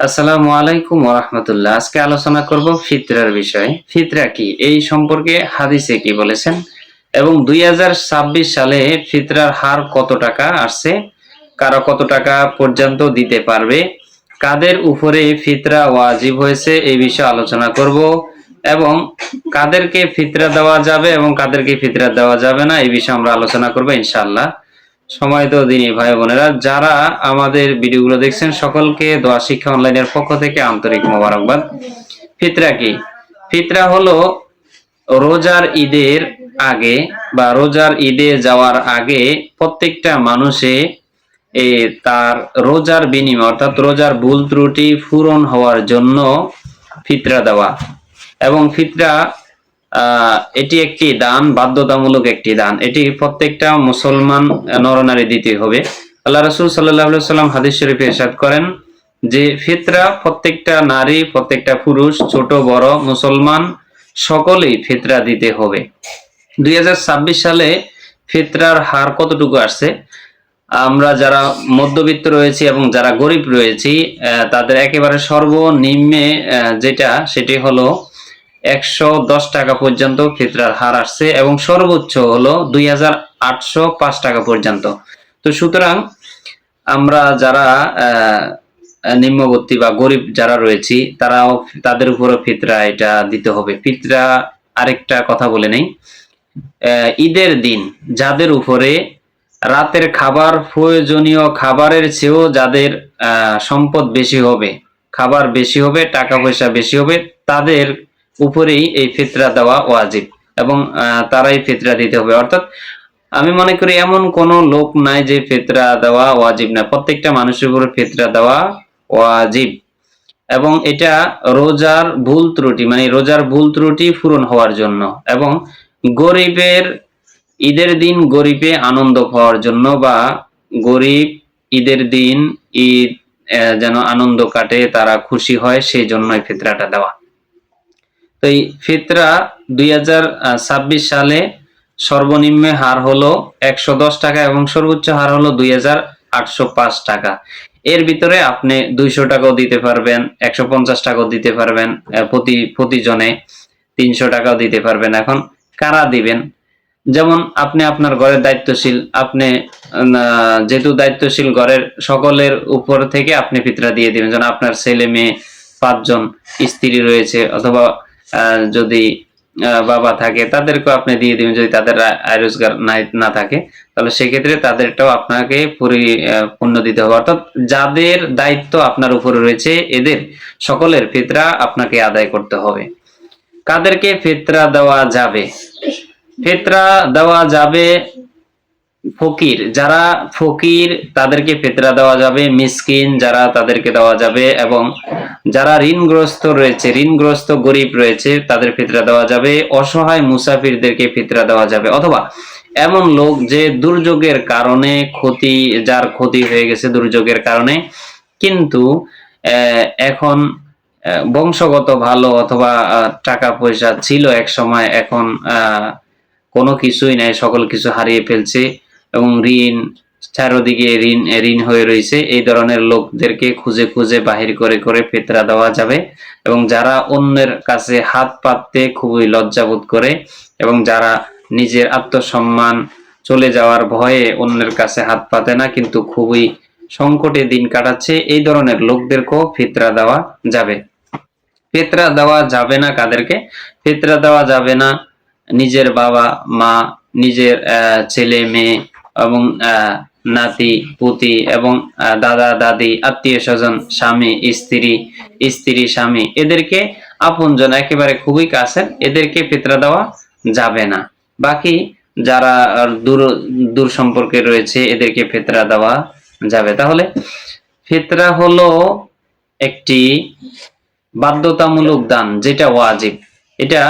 আসসালামু আলাইকুম ওয়া রাহমাতুল্লাহ। আজকে আলোচনা করব ফিতরার বিষয়ে। ফিতরা কি এই সম্পর্কে হাদিসে কি বলেছেন এবং 2026 সালে ফিতরার হার কত টাকা আসছে, কারা কত টাকা পর্যন্ত দিতে পারবে, কাদের উপরে ফিতরা ওয়াজিব হয়েছে এই বিষয়ে আলোচনা করব এবং কাদেরকে ফিতরা দেওয়া যাবে এবং কাদেরকে ফিতরা দেওয়া যাবে না এই বিষয়ে আমরা আলোচনা করব ইনশাআল্লাহ। সময় তো দিনই ভাই বোনেরা, যারা আমাদের ভিডিওগুলো দেখছেন সকলকে দোয়া শিক্ষা অনলাইনের পক্ষ থেকে আন্তরিক মোবারকবাদ। ফিতরা কি? ফিতরা হলো রোজার ঈদের আগে বা রোজার ঈদে যাওয়ার আগে প্রত্যেকটা মানুষে তার রোজার বিনিময় অর্থাৎ রোজার ভুল ত্রুটি পূরণ হওয়ার জন্য ফিতরা দেওয়া। এবং ফিতরা এটি একটি দান, বাধ্যতামূলক একটি দান। এটি প্রত্যেকটা মুসলমান নরনারী দিতে হবে। আল্লাহ রাসূল সাল্লাল্লাহু আলাইহি ওয়াসাল্লাম হাদিস শরীফে ইরশাদ করেন যে ফিতরা প্রত্যেকটা নারী, প্রত্যেকটা পুরুষ, ছোট বড় মুসলমান সকলেই ফিতরা দিতে হবে। 2026 সালে ফিতরার হার কতটুকু আসছে? আমরা যারা মধ্যবিত্ত রয়েছি এবং যারা গরিব রয়েছি তাদের একেবারে সর্বনিম্নে সেটি হলো 110 টাকা পর্যন্ত ফিতরার হার আসছে এবং সর্বোচ্চ হলো 2805 টাকা পর্যন্ত। তো সুতরাং আমরা যারা নিম্নবর্তী বা গরিব যারা রয়েছি তাদের উপরও ফিতরা এটা দিতে হবে। ফিতরা আরেকটা কথা বলে নেই, ঈদের দিন যাদের উপরে রাতের খাবার প্রয়োজনীয় খাবারের চেয়েও যাদের সম্পদ বেশি হবে, খাবার বেশি হবে, টাকা পয়সা বেশি হবে, তাদের উপরেই এই ফিতরা দেওয়া ওয়াজিব এবং তারাই ফিতরা দিতে হবে। অর্থাৎ আমি মনে করি এমন কোনো লোক নাই যে ফিতরা দেওয়া ওয়াজিব না, প্রত্যেকটা মানুষের উপরে ফিতরা দেওয়া ওয়াজিব। এবং এটা রোজার ভুল ত্রুটি রোজার ভুল ত্রুটি পূরণ হওয়ার জন্য এবং গরিবের ঈদের দিন গরিবে আনন্দ পাওয়ার জন্য বা গরিব ঈদের দিন ঈদ যেন আনন্দ কাটে, তারা খুশি হয়, সেই জন্যই ফিতরাটা দেওয়া। তো এই ফিতরা 2026 সালে সর্বনিম্ন হার হলো 110 টাকা এবং সর্বোচ্চ হার হলো 2805 টাকা। এর ভিতরে আপনি 200 টাকাও দিতে পারবেন, 150 টাকাও দিতে পারবেন, প্রতিজনে 300 টাকাও দিতে পারবেন। এখন কারা দিবেন? যেমন আপনি আপনার ঘরের দায়িত্বশীল, আপনি যেহেতু দায়িত্বশীল ঘরের সকলের উপর থেকে আপনি ফিতরা দিয়ে দিবেন। যেন আপনার ছেলে মেয়ে 5 জন, স্ত্রী রয়েছে অথবা যদি বাবা থাকে তাদেরকেও আপনি দিয়ে দিবেন। যদি তাদের আয় রোজগার না থাকে তাহলে সেক্ষেত্রে তাদেরটাও আপনাকে পূর্ণ দিতে হবে। অর্থাৎ যাদের দায়িত্ব আপনার উপরে রয়েছে এদের সকলের ফিতরা আপনাকে আদায় করতে হবে। কাদেরকে ফিতরা দেওয়া যাবে? ফিতরা দেওয়া যাবে ফকির, যারা ফকির তাদেরকে ফিতরা দেওয়া যাবে, মিসকিন যারা তাদেরকে দেওয়া যাবে এবং যারা ঋণগ্রস্ত গরিব রয়েছে তাদের ফিতরা দেওয়া যাবে, অসহায় মুসাফিরদেরকে ফিতরা দেওয়া যাবে। অথবা এমন লোক যে দুর্যোগের কারণে যার ক্ষতি হয়ে গেছে দুর্যোগের কারণে, কিন্তু এখন বংশগত ভালো অথবা টাকা পয়সা ছিল এক সময়, এখন কোনো কিছুই নাই, সকল কিছু হারিয়ে ফেলছে এবং চারদিকে ঋণ হয়ে রয়েছে, এই ধরনের লোকদেরকে খুঁজে খুঁজে বাহির করে করে ফিতরা দেওয়া যাবে। এবং যারা অন্যের কাছে হাত পাততে খুবই লজ্জাবোধ করে এবং যারা নিজের আত্মসম্মান চলে যাওয়ার ভয়ে অন্যের কাছে হাত পাতে না কিন্তু খুবই সংকটে দিন কাটাচ্ছে, এই ধরনের লোকদেরকেও ফিতরা দেওয়া যাবে। ফিতরা দেওয়া যাবে না কাদেরকে? ফিতরা দেওয়া যাবে না নিজের বাবা মা, নিজের ছেলে মেয়ে এবং নাতি পুতি এবং দাদা দাদি, আত্মীয় স্বজন, স্বামী স্ত্রী স্বামী, এদেরকে আপনজন একেবারে খুবই কাছের, এদেরকে ফিতরা দেওয়া যাবে না। বাকি যারা দূর সম্পর্কে রয়েছে এদেরকে ফিতরা দেওয়া যাবে। তাহলে ফিতরা হলো একটি বাধ্যতামূলক দান যেটা ওয়াজিব। এটা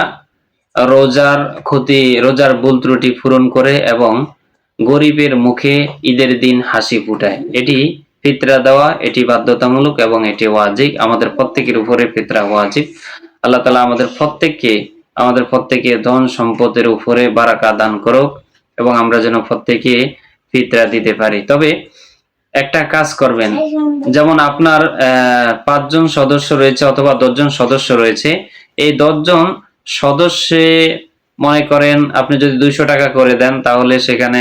রোজার ভুল ত্রুটি পূরণ করে এবং গরিবের মুখে ঈদের দিন হাসি ফুটায়। এটি ফিতরা দেওয়া, এটি বাধ্যতামূলক এবং এটি ওয়াজিব। আমাদের প্রত্যেকের উপরে ফিতরা ওয়াজিব। আল্লাহ তাআলা আমাদের প্রত্যেকে ধন সম্পদের উপরে বারাকা দান করুক এবং আমরা যেন প্রত্যেকে ফিতরা দিতে পারি। তবে একটা কাজ করবেন, যেমন আপনার 5 জন সদস্য রয়েছে অথবা 10 জন সদস্য রয়েছে, এই 10 জন সদস্যে মনে করেন আপনি যদি 200 টাকা করে দেন তাহলে সেখানে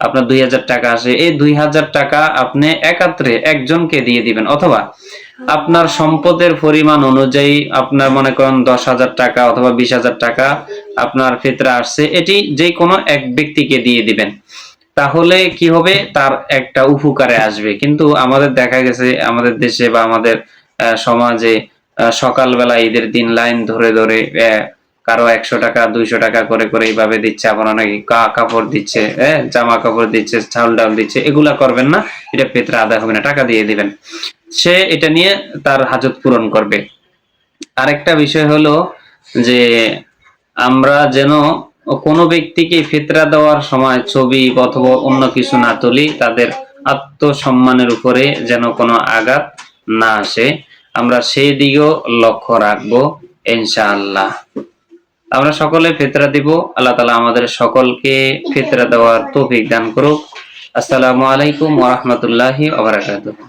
আপনার 2000 টাকা আসে। এই 2000 টাকা আপনি একাত্রে একজনকে দিয়ে দিবেন, অথবা আপনার সম্পদের পরিমাণ অনুযায়ী আপনার মনে করেন 10,000 টাকা অথবা 20,000 টাকা আপনার ফিতরা আসছে, এটি যে কোনো এক ব্যক্তিকে দিয়ে দিবেন। তাহলে কি হবে, তার একটা উপকারে আসবে। কিন্তু আমাদের দেখা গেছে আমাদের দেশে বা আমাদের সমাজে সকালবেলা ঈদের দিন লাইন ধরে ধরে কারো 100 টাকা 200 টাকা করে করে এইভাবে দিচ্ছে, আবার অনেকে কাপড় দিচ্ছে, জামা কাপড় দিচ্ছে, চাউল ডাল দিচ্ছে। এগুলা করবেন না, এটা ফিতরা আদায় হবে না, টাকা দিয়ে দিবেন, সে এটা নিয়ে তার হাজত পূরণ করবে। আরেকটা বিষয় হলো যে আমরা যেন কোনো ব্যক্তিকে ফিতরা দেওয়ার সময় ছবি অথবা অন্য কিছু না তুলি, তাদের আত্মসম্মানের উপরে যেন কোনো আঘাত না আসে, আমরা সেই দিকেও লক্ষ্য রাখবো ইনশাআল্লাহ। আমরা সকলে ফিতরা দিব। আল্লাহ তাআলা আমাদের সকলকে ফিতরা দেওয়ার তৌফিক দান করুক। আসসালামু আলাইকুম ওয়া রাহমাতুল্লাহি ওয়া বারাকাতুহু।